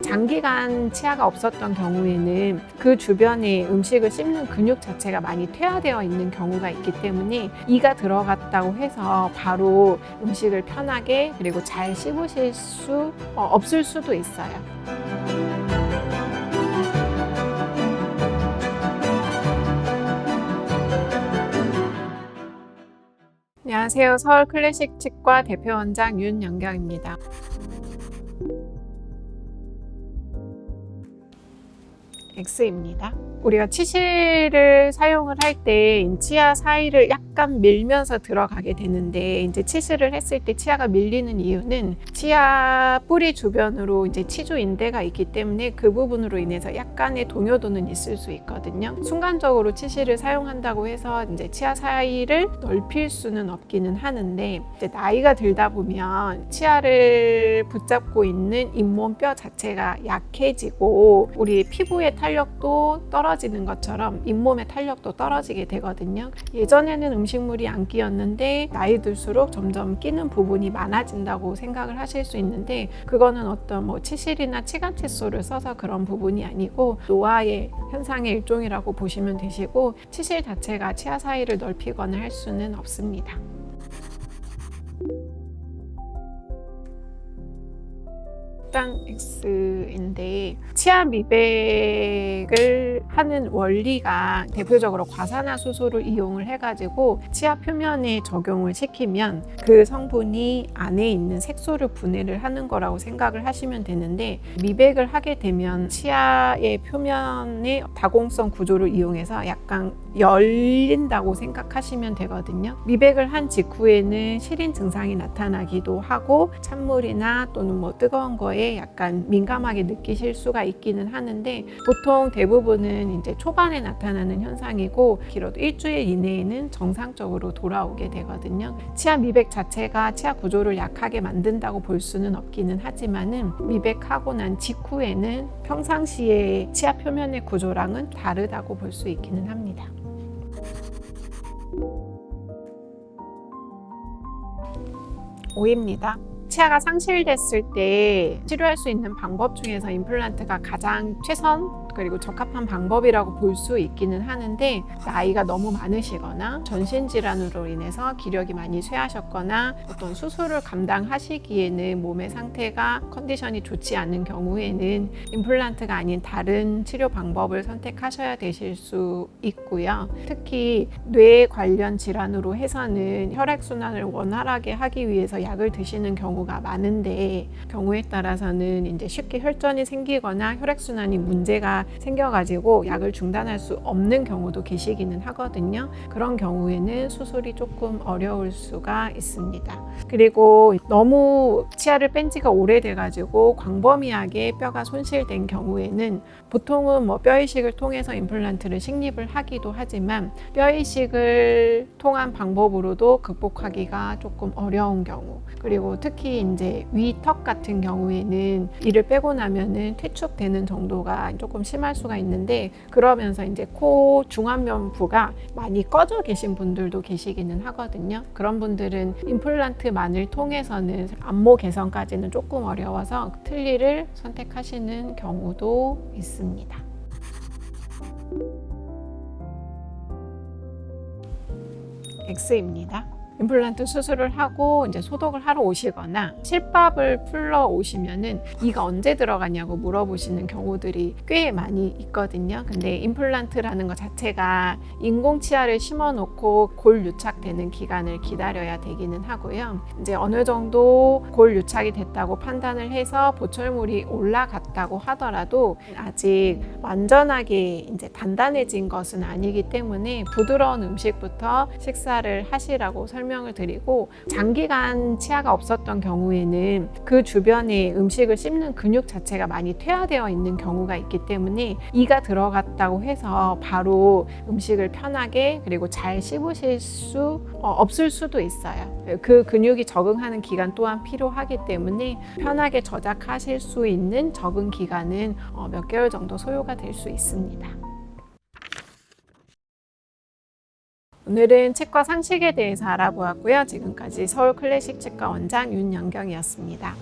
장기간 치아가 없었던 경우에는 그 주변에 음식을 씹는 근육 자체가 많이 퇴화되어 있는 경우가 있기 때문에 이가 들어갔다고 해서 바로 음식을 편하게 그리고 잘 씹으실 수 없을 수도 있어요. 안녕하세요. 서울 클래식 치과 대표 원장 윤영경입니다. X입니다. 우리가 치실을 사용을 할 때 치아 사이를 약간 밀면서 들어가게 되는데, 이제 치실을 했을 때 치아가 밀리는 이유는 치아 뿌리 주변으로 이제 치주인대가 있기 때문에 그 부분으로 인해서 약간의 동요도는 있을 수 있거든요. 순간적으로 치실을 사용한다고 해서 이제 치아 사이를 넓힐 수는 없기는 하는데, 이제 나이가 들다 보면 치아를 붙잡고 있는 잇몸뼈 자체가 약해지고 우리 피부의 탄력도 떨어지는 것처럼 잇몸의 탄력도 떨어지게 되거든요. 예전에는 음식물이 안 끼었는데 나이 들수록 점점 끼는 부분이 많아진다고 생각을 하실 수 있는데, 그거는 어떤 치실이나 치간 칫솔을 써서 그런 부분이 아니고 노화의 현상의 일종이라고 보시면 되시고, 치실 자체가 치아 사이를 넓히거나 할 수는 없습니다. X인데, 치아 미백을 하는 원리가 대표적으로 과산화수소를 이용을 해가지고 치아 표면에 적용을 시키면 그 성분이 안에 있는 색소를 분해를 하는 거라고 생각을 하시면 되는데, 미백을 하게 되면 치아의 표면의 다공성 구조를 이용해서 약간 열린다고 생각하시면 되거든요. 미백을 한 직후에는 시린 증상이 나타나기도 하고 찬물이나 또는 뜨거운 거에 약간 민감하게 느끼실 수가 있기는 하는데, 보통 대부분은 이제 초반에 나타나는 현상이고 길어도 일주일 이내에는 정상적으로 돌아오게 되거든요. 치아 미백 자체가 치아 구조를 약하게 만든다고 볼 수는 없기는 하지만은 미백하고 난 직후에는 평상시의 치아 표면의 구조랑은 다르다고 볼 수 있기는 합니다. O입니다. 치아가 상실됐을 때 치료할 수 있는 방법 중에서 임플란트가 가장 최선 그리고 적합한 방법이라고 볼 수 있기는 하는데, 나이가 너무 많으시거나 전신질환으로 인해서 기력이 많이 쇠하셨거나 어떤 수술을 감당하시기에는 몸의 상태가 컨디션이 좋지 않은 경우에는 임플란트가 아닌 다른 치료 방법을 선택하셔야 되실 수 있고요. 특히 뇌 관련 질환으로 해서는 혈액순환을 원활하게 하기 위해서 약을 드시는 경우가 많은데, 경우에 따라서는 이제 쉽게 혈전이 생기거나 혈액순환이 문제가 생겨가지고 약을 중단할 수 없는 경우도 계시기는 하거든요. 그런 경우에는 수술이 조금 어려울 수가 있습니다. 그리고 너무 치아를 뺀 지가 오래돼가지고 광범위하게 뼈가 손실된 경우에는 보통은 뼈이식을 통해서 임플란트를 식립을 하기도 하지만, 뼈이식을 통한 방법으로도 극복하기가 조금 어려운 경우, 그리고 특히 이제 위턱 같은 경우에는 이를 빼고 나면은 퇴축되는 정도가 조금 심할 수가 있는데, 그러면서 이제 코 중안면부가 많이 꺼져 계신 분들도 계시기는 하거든요. 그런 분들은 임플란트만을 통해서는 안모 개선까지는 조금 어려워서 틀니를 선택하시는 경우도 있습니다. X입니다. 임플란트 수술을 하고 이제 소독을 하러 오시거나 실밥을 풀러 오시면은 이가 언제 들어가냐고 물어보시는 경우들이 꽤 많이 있거든요. 근데 임플란트라는 것 자체가 인공치아를 심어놓고 골 유착되는 기간을 기다려야 되기는 하고요. 이제 어느 정도 골 유착이 됐다고 판단을 해서 보철물이 올라갔다고 하더라도 아직 완전하게 이제 단단해진 것은 아니기 때문에 부드러운 음식부터 식사를 하시라고 설명을 드리고, 장기간 치아가 없었던 경우에는 그 주변에 음식을 씹는 근육 자체가 많이 퇴화되어 있는 경우가 있기 때문에 이가 들어갔다고 해서 바로 음식을 편하게 그리고 잘 씹으실 수 없을 수도 있어요. 그 근육이 적응하는 기간 또한 필요하기 때문에 편하게 저작하실 수 있는 적응 기간은 몇 개월 정도 소요가 될 수 있습니다. 오늘은 치과 상식에 대해서 알아보았고요. 지금까지 서울 클래식 치과 원장 윤영경이었습니다.